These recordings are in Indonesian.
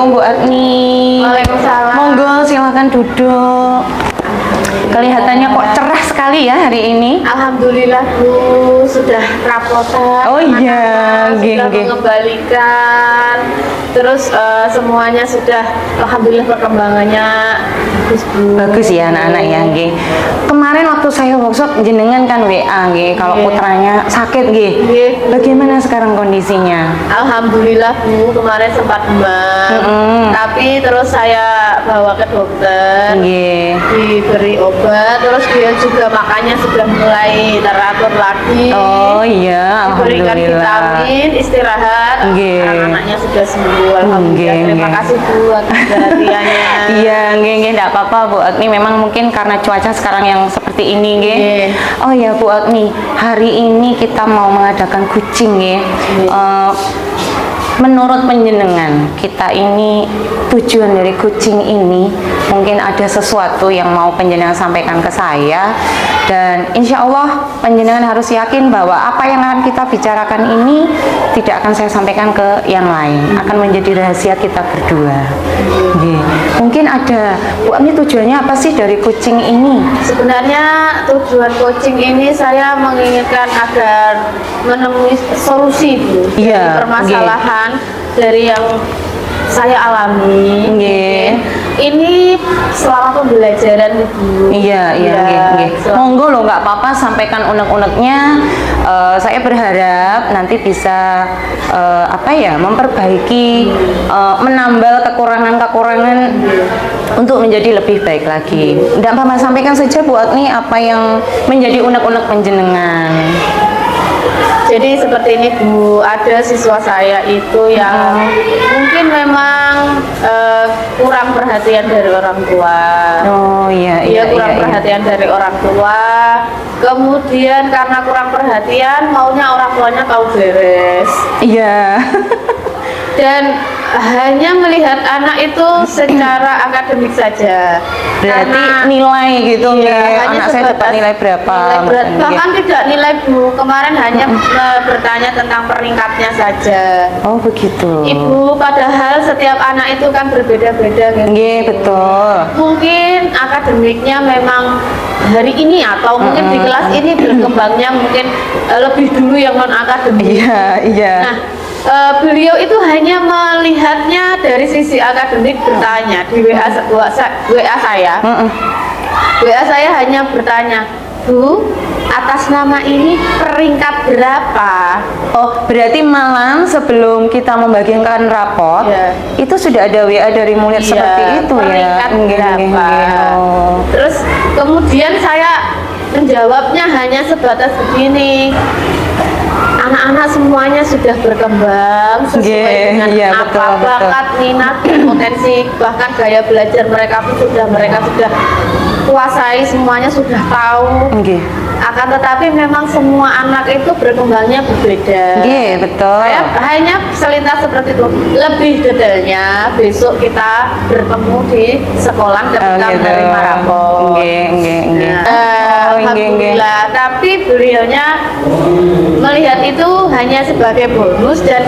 Bu Agni. Waalaikumsalam. Monggo silakan duduk. Kelihatannya kok cerah sekali ya hari ini. Alhamdulillah Bu, sudah rapotan. Oh iya, sudah nggih. mengembalikan. Terus semuanya sudah, alhamdulillah perkembangannya bagus Bu. Bagus ya anak-anak ya, nggih. Kemarin waktu saya workshop jenengan kan WA nggih, kalau Nggih. putranya sakit nggih. Nggih. Bagaimana sekarang kondisinya? Alhamdulillah Bu, kemarin sempat demam. Tapi terus saya bawa ke dokter. Nggih. Diberi obat, terus dia juga makannya sudah mulai teratur lagi. Oh iya, Diberikan alhamdulillah. vitamin, istirahat. Nggih. Anak-anaknya sudah sembuh, alhamdulillah. Nggih, Terima nggih. kasih Bu atas perhatiannya. Iya, nggih, enggak apa-apa Bu Agni. Memang mungkin karena cuaca sekarang yang seperti ini, nggih. Nggih. Oh ya Bu Agni, hari ini kita mau mengadakan kucing, nggih. Menurut penjenengan, kita ini tujuan dari kucing ini mungkin ada sesuatu yang mau penjenengan sampaikan ke saya, dan insya Allah penjenengan harus yakin bahwa apa yang akan kita bicarakan ini tidak akan saya sampaikan ke yang lain, akan menjadi rahasia kita berdua. Nggih. Mungkin ada Bu Agni, tujuannya apa sih dari kucing ini? Sebenarnya tujuan coaching ini saya menginginkan agar menemui solusi Bu dari Iya, permasalahan dari yang saya alami. Nggih. Ini selama pembelajaran Bu. Iya, nggih. Monggo loh, nggak apa-apa, sampaikan unek-uneknya. Saya berharap nanti bisa memperbaiki, menambal kekurangan-kekurangan untuk menjadi lebih baik lagi. Nggak apa-apa, sampaikan saja Bu Agni apa yang menjadi unek-unek penjenengan. Jadi seperti ini Bu, ada siswa saya itu yang mungkin memang kurang perhatian dari orang tua. Oh iya, Dia kurang perhatian dari orang tua. Kemudian karena kurang perhatian, maunya orang tuanya tahu beres. Iya. Dan hanya melihat anak itu secara akademik saja. Berarti Karena- nilai gitu, Iya, nggih. hanya Anak saya dapat sebatas nilai berapa? nilai berat. Nggih. Bahkan tidak nilai Bu, kemarin hanya bertanya tentang peringkatnya saja. Oh begitu. Ibu, padahal setiap anak itu kan berbeda-beda gitu. Nggih, betul. Mungkin akademiknya memang hari ini atau mungkin di kelas ini berkembangnya mungkin lebih dulu yang non akademik. Iya. Nah, beliau itu hanya melihatnya dari sisi akademik, bertanya di WA saya. WA saya hanya bertanya, Bu, atas nama ini peringkat berapa? Oh, berarti malam sebelum kita membagikan rapot, Iya. itu sudah ada WA dari murid Iya, seperti itu ya. peringkat berapa? Oh. Terus kemudian saya menjawabnya hanya sebatas begini. Anak-anak semuanya sudah berkembang sesuai Nggih, dengan iya, apa betul, betul. bakat, minat, potensi, bahkan gaya belajar mereka sudah kuasai, semuanya sudah tahu. Nggih. Akan tetapi memang semua anak itu berkembangnya berbeda. Nggih, betul. Saya hanya selintas seperti itu. Lebih detailnya besok kita bertemu di sekolah ketika gitu. menerima rapor. Nggih. Nah, Oh, nggih. alhamdulillah. Tapi beliaunya melihat itu hanya sebagai bonus dan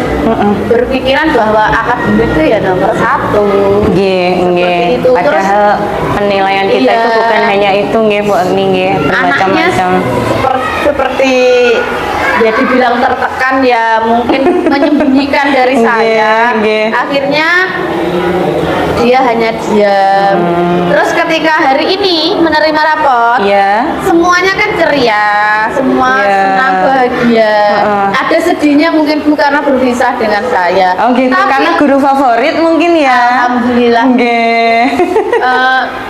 berpikiran bahwa akademik itu ya nomor satu. Nggih. itu. Terus, Padahal penilaian kita iya. itu bukan hanya itu, nggih, Bu Agni, nggih. Anaknya Bermacam-macam. seperti ya dibilang tertekan, ya mungkin menyembunyikan dari saya. Nggih. Akhirnya dia hanya diam. Terus ketika hari ini menerima rapot, Iya. semuanya kan ceria, semua Iya. senang, bahagia. Ada sedihnya mungkin Bu karena berpisah dengan saya. Oh gitu, Tapi, karena guru favorit mungkin ya. alhamdulillah. Nggih.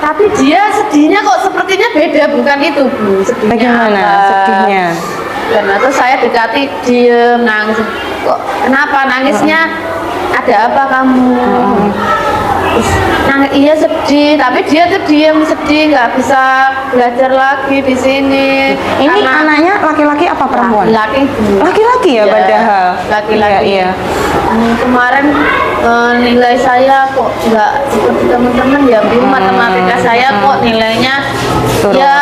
Tapi dia sedihnya kok sepertinya beda, bukan itu Bu. Sedihnya Bagaimana apa? sedihnya? Karena terus saya dekati, diem, nangis. Kok kenapa nangisnya? Ada apa kamu? Terus nangis, iya sedih, tapi dia tuh diem sedih, nggak bisa belajar lagi di sini. Ini Karena anaknya laki-laki apa perempuan? laki Bu. Laki-laki ya, Iya, padahal. laki-laki. Iya. Kemarin nilai saya kok nggak seperti teman-teman ya Bu, matematika saya kok nilainya Turun. ya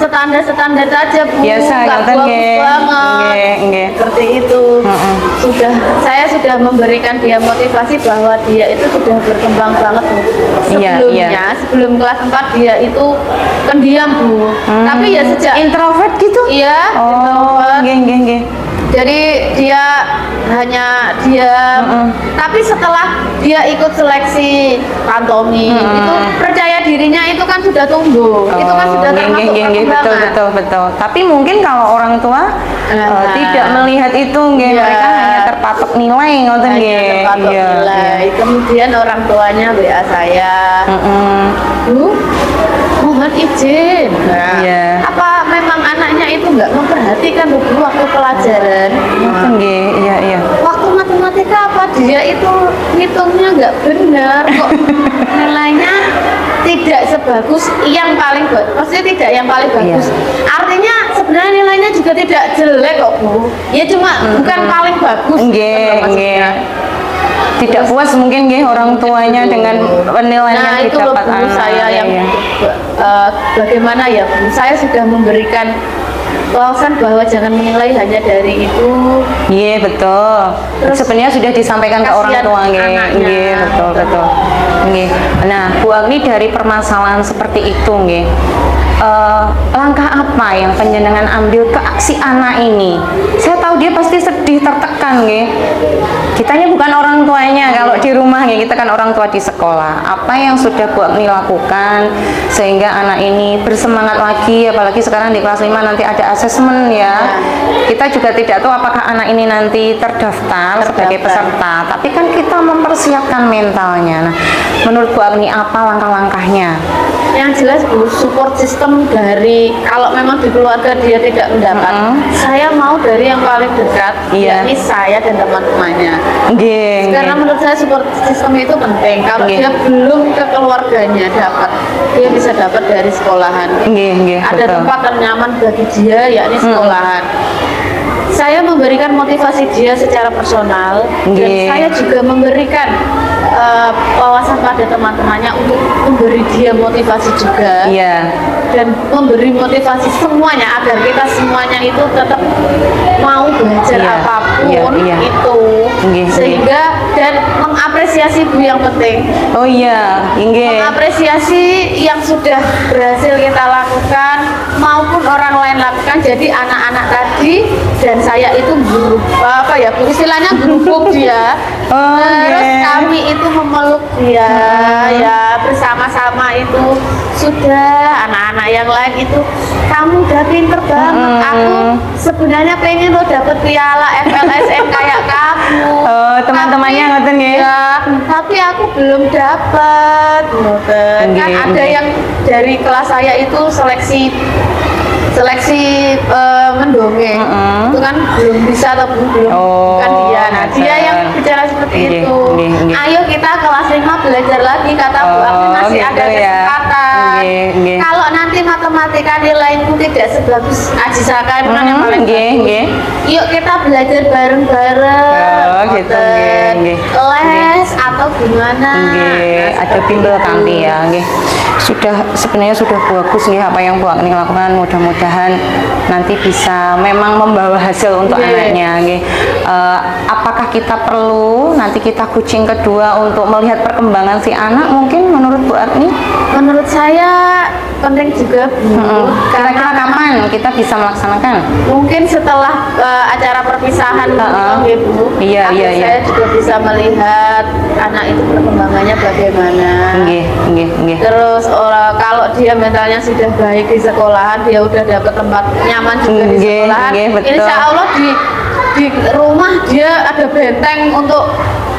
standar-standar saja Bu, Biasa, nggak ngoten bagus nggih. banget. Nggih. Seperti itu. Saya sudah memberikan dia motivasi bahwa dia itu sudah berkembang banget Bu. Iya, Sebelumnya, sebelum kelas 4 dia itu pendiam Bu. Tapi ya sejak introvert gitu? iya, introvert. Nggih. Jadi dia hanya diam. Tapi setelah dia ikut seleksi pantomim, itu percaya dirinya itu kan sudah tumbuh. Itu kan sudah termasuk perkembangan. Betul. Tapi mungkin kalau orang tua tidak melihat itu, nggih, Iya. mereka hanya terpatok nilai, ngoten Hanya nggih. terpatok nilai. Kemudian orang tuanya WA saya, Bu, mohon izin. Nah, Iya. apa memang anaknya itu nggak memperhatikan Bu waktu pelajaran? Ngoten nggih, iya. Waktu matematika apa dia itu ngitungnya nggak benar kok, nilainya tidak sebagus yang paling bagus, maksudnya tidak yang paling bagus. Artinya sebenarnya nilainya juga tidak jelek kok Bu, ya cuma bukan paling bagus. Nggih. Tidak puas mungkin nggih orang tuanya dengan penilaian Nah yang itu loh didapat Bu, anak. saya yang Iya. bagaimana ya Bu, saya sudah memberikan wawasan bahwa jangan menilai hanya dari itu. Iya betul. Terus Sebenarnya sudah disampaikan ke orang kasihan tua, nggih. anaknya. Nggih, betul. Nggih. Nah, Bu Agni dari permasalahan seperti itu, nggih. Langkah apa yang panjenengan ambil ke si anak ini? Saya tahu dia pasti sedih, tertekan, nggih. Kitanya bukan orang tuanya kalau di rumah, nggih. Kita kan orang tua di sekolah. Apa yang sudah Bu Agni lakukan sehingga anak ini bersemangat lagi, apalagi sekarang di kelas 5 nanti ada asesmen ya. Kita juga tidak tahu apakah anak ini nanti terdaftar sebagai peserta, tapi kan kita mempersiapkan mentalnya. Nah, menurut Bu Agni apa langkah-langkahnya? Yang jelas Bu, support system dari kalau memang di keluarga dia tidak mendapat, saya mau dari yang paling dekat, Iya. yakni saya dan teman-temannya. Nggih. Karena menurut saya support system itu penting. Kalau Nggih. dia belum ke keluarganya dapat, dia bisa dapat dari sekolahan. Nggih, Ada betul. tempat yang nyaman bagi dia, yakni sekolahan. Saya memberikan motivasi dia secara personal, dan Nggih. saya juga memberikan wawasan pada teman-temannya untuk memberi dia motivasi juga, Iya. dan memberi motivasi semuanya agar kita semuanya itu tetap mau belajar Iya, apapun iya. itu, Nggih, sehingga dan mengapresiasi Bu yang penting. Oh iya, nggih. Mengapresiasi yang sudah berhasil kita lakukan maupun orang lain lakukan. Jadi anak-anak tadi dan saya itu istilahnya gerubuk dia. Oh, Terus nggih. kami itu memeluk dia, ya bersama-sama itu. Sudah anak-anak yang lain itu, kamu udah pinter banget. Aku sebenarnya pengen lo dapet piala FLSM kayak kamu. Oh, teman-temannya Tapi- ngoten nggih. Ya, tapi aku belum dapat. Ngoten. Kan Nggih, ada nggih. yang dari kelas saya itu seleksi mendongeng, itu kan belum bisa atau belum Oh, bukan dia. Nah, dia ngoten. yang bicara seperti Nggih, itu. nggih. Ayo kita kelas 5 belajar lagi, kata Bu Agni, Oh, masih gitu ada ya. kesempatan. Nggih. Kalau nanti matematika nilaimu tidak sebagus Aji Saka yang yang paling nggih, bagus, nggih. yuk kita belajar bareng-bareng. Oh, gitu, Ngoten. nggih. Les atau gimana? Nggih, Nah, ada seperti bimbel itu. kanti ya, nggih. Sebenarnya sudah bagus nggih apa yang Bu Agni lakukan. Mudah-mudahan nanti bisa memang membawa hasil untuk Nggih. anaknya, nggih. Apakah kita perlu nanti kita coaching kedua untuk melihat perkembangan si anak mungkin menurut Bu Agni? Menurut saya penting juga Bu, Kira-kira kapan kita bisa melaksanakan? mungkin setelah acara perpisahan Heeh. Bu, Iya, agar iya, iya. saya juga bisa melihat anak itu perkembangannya bagaimana. Nggih. Terus kalau dia mentalnya sudah baik di sekolahan, dia udah dapat tempat nyaman juga di Nggih, sekolahan. nggih, betul. Insya Allah di rumah dia ada benteng untuk,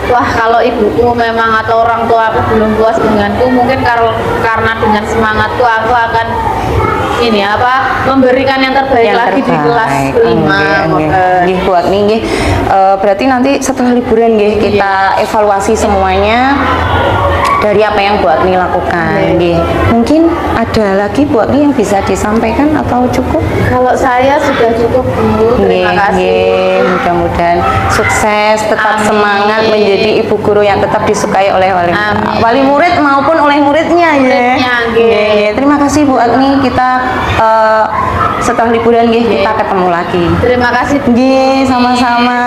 wah kalau ibuku memang atau orang tua aku belum puas denganku, mungkin karena dengan semangatku aku akan memberikan yang terbaik lagi di kelas 5. Nggih, Bu Agni nggih. Berarti nanti setelah liburan nggih kita evaluasi semuanya dari apa yang Bu Agni lakukan. Nggih. Mungkin ada lagi Bu Agni yang bisa disampaikan atau cukup? Kalau saya sudah cukup Bu, terima kasih. Mudah-mudahan sukses, tetap Amin. semangat menjadi ibu guru yang tetap disukai oleh Amin. wali murid maupun oleh muridnya ya. Muridnya, nggih. Terima kasih Bu Agni, kita setelah liburan nggih Nggih. kita ketemu lagi. Terima kasih. Nggih, sama-sama.